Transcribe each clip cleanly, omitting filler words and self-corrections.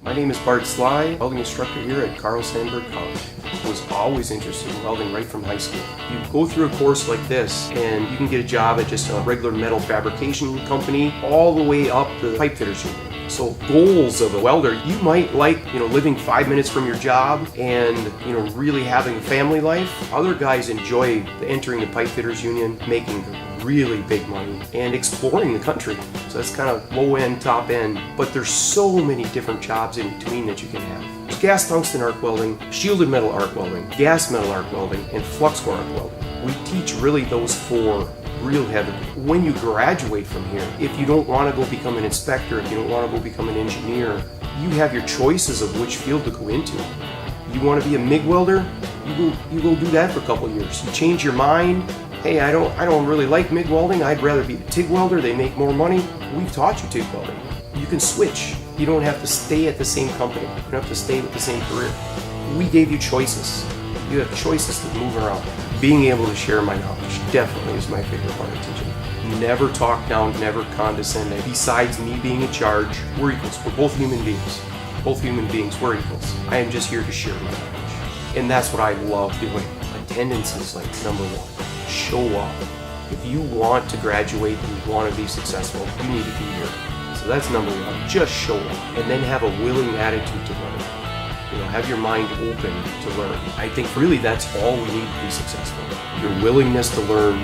My name is Bart Slye, welding instructor here at Sandburg College. I was always interested in welding right from high school. You go through a course like this and you can get a job at just a regular metal fabrication company all the way up to the pipe fitters union. So goals of a welder, you might like, living 5 minutes from your job and, really having a family life. Other guys enjoy entering the pipe fitters union, making really big money and exploring the country. So that's kind of low end, top end, but there's so many different jobs in between that you can have. There's gas tungsten arc welding, shielded metal arc welding, gas metal arc welding, and flux core arc welding. We teach really those four real heavily. When you graduate from here, if you don't want to go become an inspector, if you don't want to go become an engineer, you have your choices of which field to go into. You want to be a MIG welder? You go do that for a couple of years. You change your mind. Hey, I don't really like MIG welding. I'd rather be a TIG welder. They make more money. We've taught you TIG welding. You can switch. You don't have to stay at the same company. You don't have to stay with the same career. We gave you choices. You have choices to move around. Being able to share my knowledge definitely is my favorite part of teaching. Never talk down, never condescend. Besides me being in charge, we're equals. We're both human beings. Both human beings, we're equals. I am just here to share my knowledge. And that's what I love doing. Attendance is like number one. Show up. If you want to graduate and you want to be successful, you need to be here. So that's number one. Just show up and then have a willing attitude to learn. Have your mind open to learn. I think really that's all we need to be successful. Your willingness to learn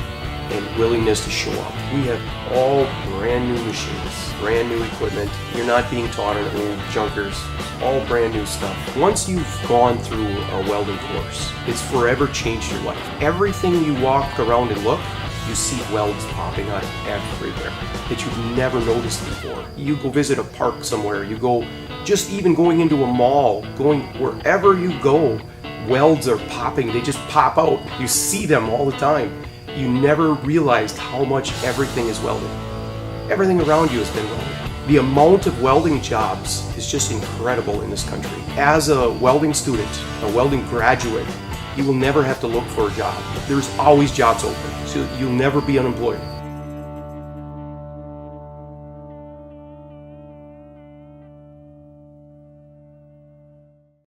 and willingness to show up. We have all brand new machines, brand new equipment. You're not being taught in old junkers, all brand new stuff. Once you've gone through a welding course, it's forever changed your life. Everything you walk around and look, you see welds popping out everywhere that you've never noticed before. You go visit a park somewhere, you go just even going into a mall, going wherever you go, welds are popping, they just pop out. You see them all the time. You never realized how much everything is welded. Everything around you has been welded. The amount of welding jobs is just incredible in this country. As a welding student, a welding graduate, you will never have to look for a job. There's always jobs open, so you'll never be unemployed.